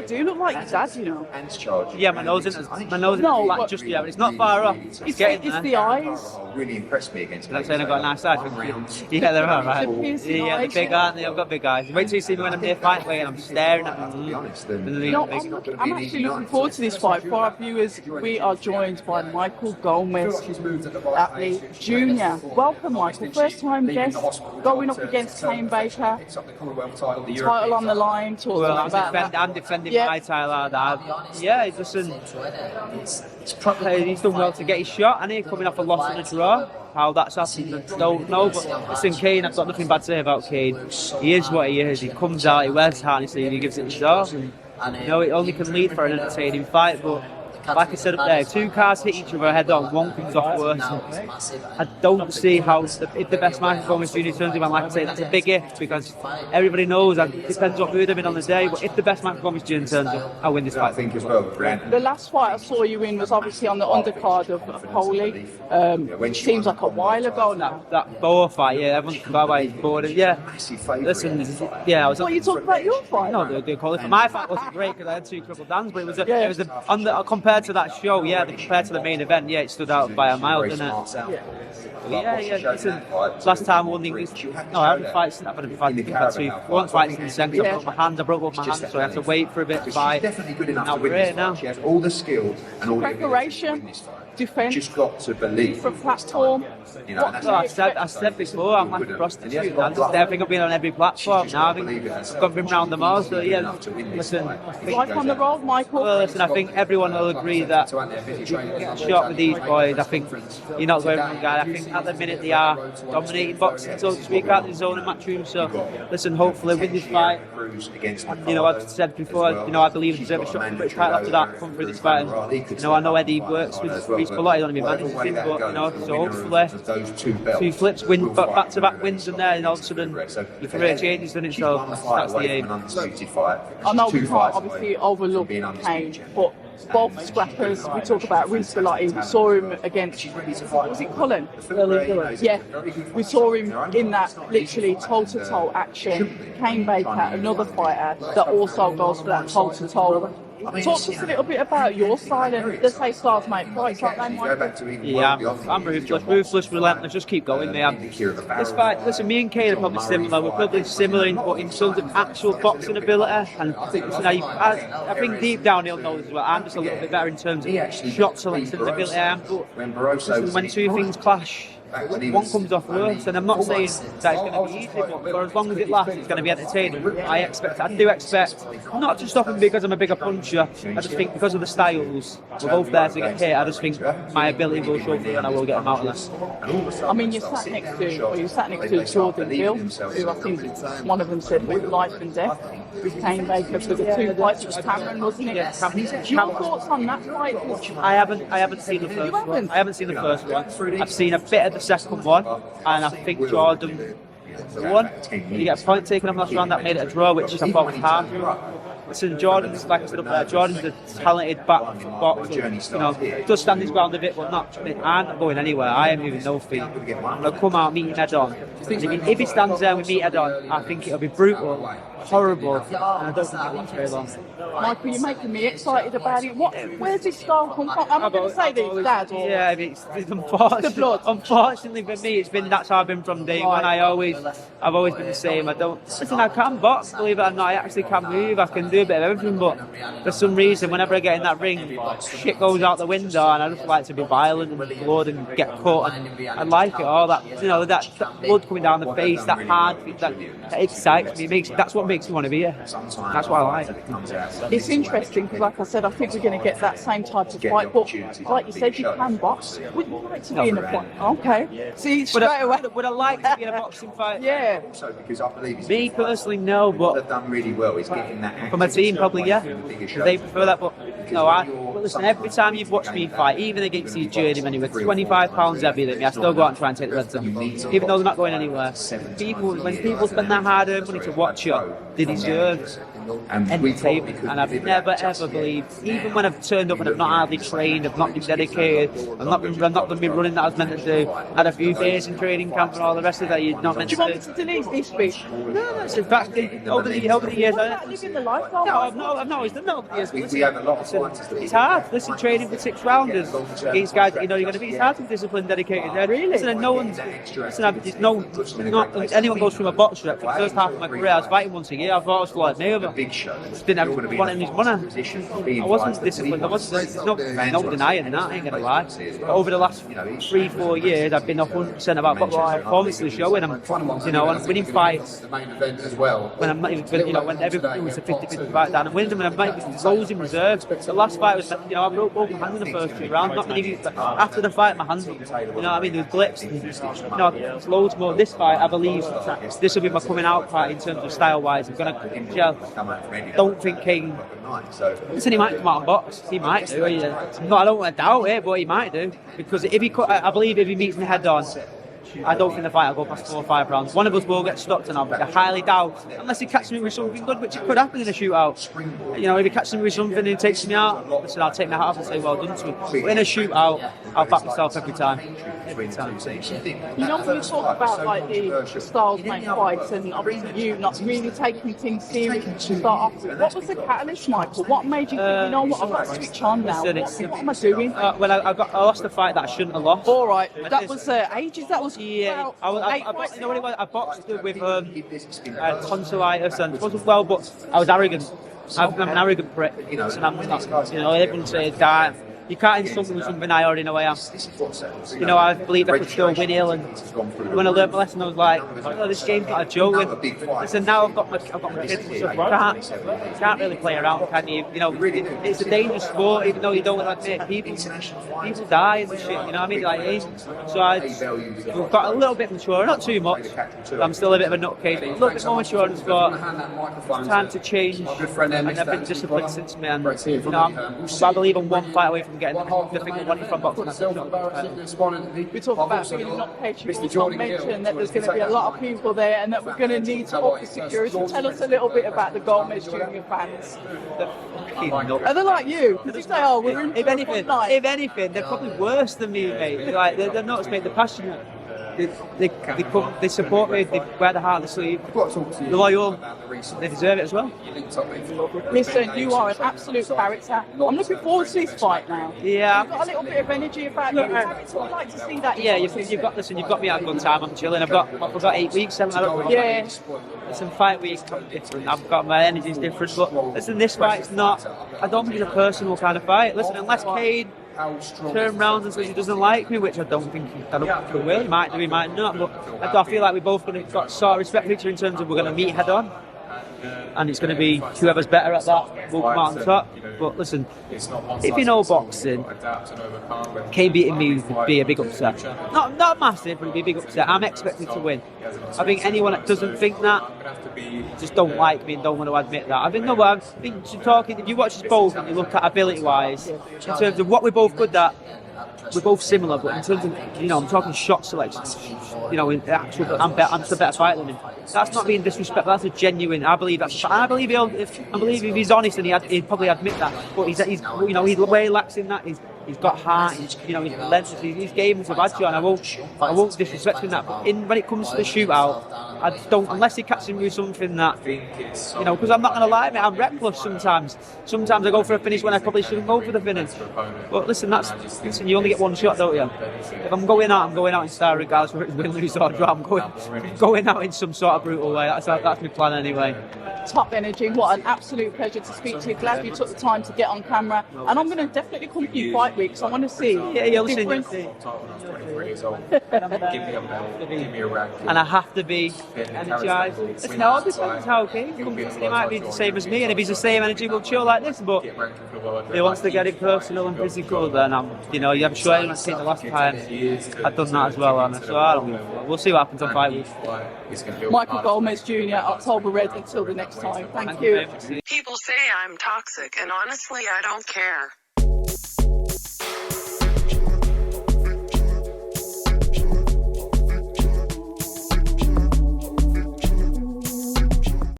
do look like your dad, you know. Yeah, my nose isn't black just yet, but it's not far off. It's It's getting the eyes. Really impressed me against. I'm saying I've got a nice eyes. Yeah, they're all right. The piercing Yeah, they're eyes, big, yeah. aren't they? I've got big eyes. Wait till you see me when I'm near fight weight and I'm staring at them. No, I'm actually looking forward to this fight. For our viewers, we are joined by Michael Gomez, athlete junior. Welcome, Michael. First time guest, going up against Kane Baker. Title on the line. Talk about that. I'm defending my title. Yeah, he's done well to get his shot, and he's coming off a loss and a draw. How that's happened, I don't know. But listen, Kane, I've got nothing bad to say about Kane. He is what he is. He comes out, he wears his heart on his sleeve, he gives it his all. You know, it only can lead for an entertaining fight, but like I said up there, two cars hit each other head on, one comes off worse. I don't see how, if the best Michael Gomez Jr. turns him, and like I say, that's a big if, because everybody knows, and it depends what mood I'm in on the day, but if the best Michael Gomez Jr. turns up, I'll win this fight. I think as well, the last fight I saw you in was obviously on the undercard of Coley. Seems like a while ago now. That Boa fight, yeah, everyone's forgot about his border. Yeah, listen, yeah, I was. What, you talking about your fight? No, the qualifying. My fight wasn't great because I had two triple downs, but it was compared to that show, compared to the main event, it stood out by a mile, didn't it? Yeah. Listen, last time I won the English. No, I haven't fights. I've had a fight. One fight in the second. I broke my hand. I broke both my hands, so I had to wait for a bit to fight. Definitely good enough to win this fight. She has all the skill and all the preparation, defense. Just got to believe. For platform. You know, I said before, I'm like a prostitute. I think I've been on every platform now. I think I've been round them all. So yeah, listen. Life on the road, Michael. Well, listen, I think everyone will agree that you can get a shot with these boys. I think you're not going wrong, guy. I think at the minute they are dominating boxing, so to speak, out of the zone and Matchroom. So listen, hopefully win this fight. You know, I've said before, you know, I believe I deserve a shot for the British title after that. Come through this fight. And, you know, I know Eddie works with Reece a lot. He's only been managing him, but you know, so hopefully two flips, win, but back-to-back wins, and then all of a sudden your career changes, doesn't it? So that's the aim. I know we can't obviously overlook Kane, but both scrappers, we talk about Reece Bellotti, we saw him against, was it Cullen? Yeah, we saw him in that literally toe-to-toe action. Kane Baker, another fighter that also goes for that toe-to-toe. Talk to us a little bit about your style, and they say styles make fights, aren't they, Michael? Yeah, I'm ruthless, relentless, just keep going, mate. This fight, listen, me and Kane are probably similar. We're probably similar in terms of actual boxing ability, and listen, I think deep down he'll know as well. I'm just a little bit better in terms of shot selection and ability. Listen, when two things clash, one comes off worse, and I'm not saying that it's going to be easy, but for as long as it lasts, it's going to be entertaining. I do expect not to stop him because I'm a bigger puncher. I just think because of the styles, we're both there to get hit. I just think my ability will show through, and I will get him out of this. I mean, you sat next to Jordan Bill, who I think one of them said went life and death with Kane Baker for the two fights. It was Cameron, wasn't it? Yeah, Your thoughts on that fight? I haven't seen the first one. I haven't seen the first one. I've seen a bit of the second one, and I think Jordan won. You get a point taken on last round that made it a draw, which I thought was hard. Listen, Jordan's, like I said up there, Jordan's a talented back boxer. You know, does stand his ground a bit, but I'm not going anywhere. I am moving no feet. I'm going to come out, meet him head on. If he stands there with me head on, I think it'll be brutal, horrible, and I don't think it'll last very long. Michael, you're making me excited about it. Where's this style come from? I'm not going to say that it's dad or... Yeah, it's unfortunately for me, that's how I've been from day one. I've always been the same. I can box, believe it or not. I actually can move, I can do a bit of everything, but for some reason, whenever I get in that ring, shit goes out the window, and I just like to be violent and blood and get caught, and I like it all. That blood coming down the face, that hard, that excites me. That's what makes me want to be here. That's what I like. It's interesting because, like I said, I think we're going to get that same type of fight. But like you said, you can box. Would you like to be in a fight? Okay. See, straight away. Would I like to be in a boxing fight? Yeah. Me personally, no. But done really well. Is getting that for my team, probably yeah. They prefer that. But no, well, listen. Every time you've watched me fight, even against these journeymen who are 25 pounds heavier than me, I still go out and try and take the reds off, even though they're not going anywhere. When people spend their hard-earned money to watch you, they deserve entertainment, and I've never ever believed, even when I've turned up and I've not hardly trained, I've not been dedicated, I've not going to be running that I was meant to do. I had a few days in training camp and all the rest of that you're not meant to do. Do you want me to delete this bit? No, that's in fact over the years. Living the lifestyle. No, I've not always done that over the years. We have a lot of fighters that It's hard. Listen, training for 6 rounders against guys that you know you're going to beat. It's hard to be disciplined, dedicated. Really? Listen, and no one's. Listen, there's no. Not anyone goes from a boxer. For the first half of my career, I was fighting once a year. I thought I was Floyd Mayweather. Just didn't have wanting his money. I wasn't disciplined. There's no denying that. I ain't gonna lie. But over the last 3-4 years, I've been 100% about boxing. Performance is showing. I'm winning fights. When I'm not even, when everything was a 50-50 fight down, I'm winning them, and I'm making loads in reserve. The last fight was, I broke both my hands in the first 2 rounds. Not many, but after the fight, my hands, there was blips. There's loads more. This fight, I believe, this will be my coming out fight in terms of style-wise. I'm gonna gel. Don't think Kane. Listen, he might come out and box. He might do. I don't want to doubt it, but he might do, because if he, I believe if he meets me head on, I don't think the fight will go past 4 or 5 rounds. One of us will get stopped, and I highly doubt, unless he catches me with something good, which it could happen in a shootout. If he catches me with something and he takes me out, listen, I'll take my hat off and say well done to him. But in a shootout, I'll back myself every time. Every time. When you talk about like the styles make fights, and obviously you not really taking things seriously to start off with, what was the catalyst, Michael? What made you think, I've got to switch on now? What am I doing? Well, I lost a fight that I shouldn't have lost. All right, that was ages. That was yeah. I boxed with tonsillitis, and it wasn't well, but I was arrogant. I'm an arrogant prick, and I'm not. Everyone says die. You can't insult me with something I already know I am. I believe I could still win ill, and when I learned my lesson, I was like, this game's not a joke. Listen, now I've got my kids and stuff. You can't really play around, can you? It's a dangerous sport, even though you don't want to admit people die and shit. So I've got a little bit mature, not too much. I'm still a bit of a nutcase, but a little bit more mature, and it's time to change. And I've been disciplined since, man. I believe I'm one fight away from getting the thing I wanted from boxing. We talk about being not patient. You also mentioned that there's going to be a lot of people there, and that we're going to need to up the security. Tell us a little bit about the Gomez Junior fans. Are they like you? Because you say, we're in if anything, they're probably worse than me, mate. They're nuts, mate. They're passionate. They support me, they wear the heart on the sleeve, they're loyal, they deserve it as well. Listen, you are an absolute character. I'm looking forward to this fight now. Yeah. You've got a little bit of energy about you. I'd like to see that. Yeah, you've got me at a good time, I'm chilling. I've got 8 weeks, haven't I? Yeah. Listen, fight weeks different. I've got my energy's different, but listen, this fight's not, I don't think it's a personal kind of fight. Listen, unless Kane turn round and says he doesn't like me, which I don't think he will. He might do, he might not. But I feel like we both got sort of respect for each other in terms of we're going to meet head on, and it's going to be whoever's better at that will come out on top. But listen, if you know boxing, Kane beating me would be a big upset. Not massive, but it'd be a big upset. I'm expected to win. I think anyone that doesn't think that just don't like me and don't want to admit that. I think if you watch us both and you look at ability-wise, in terms of what we're both good at, we're both similar, but in terms of, I'm talking shot selection, in the actual, I'm just a better fighter than him. That's not being disrespectful, that's a genuine, I believe if he's honest, and he'd probably admit that, but he's way he lacks in that. He's got heart, he's relentless, his game is a bad job, and I won't disrespect him in that, but when it comes to the shootout, I just don't, unless he catches me with something that, because I'm not going to lie, mate, I'm reckless sometimes. Sometimes I go for a finish when I probably shouldn't go for the finish. But listen, you only get one shot, don't you? If I'm going out in style, regardless whether it's win, lose or draw, I'm going out in some sort of brutal way. That's my plan anyway. Top energy, what an absolute pleasure to speak to you. Glad you took the time to get on camera, and I'm going to definitely come to you fight week, so I want to see difference. And I have to be energised. Listen, I'll be how Kane comes in, he might be the same as me, and if he's the same energy, we'll chill like this, but if he wants to get it personal and physical, then I'm sure anyone's seen the last time I've done that as well, and so we'll see what happens on fight week. Michael Gomez Jr., October Red, until the next time. Thank you. People say I'm toxic, and honestly, I don't care.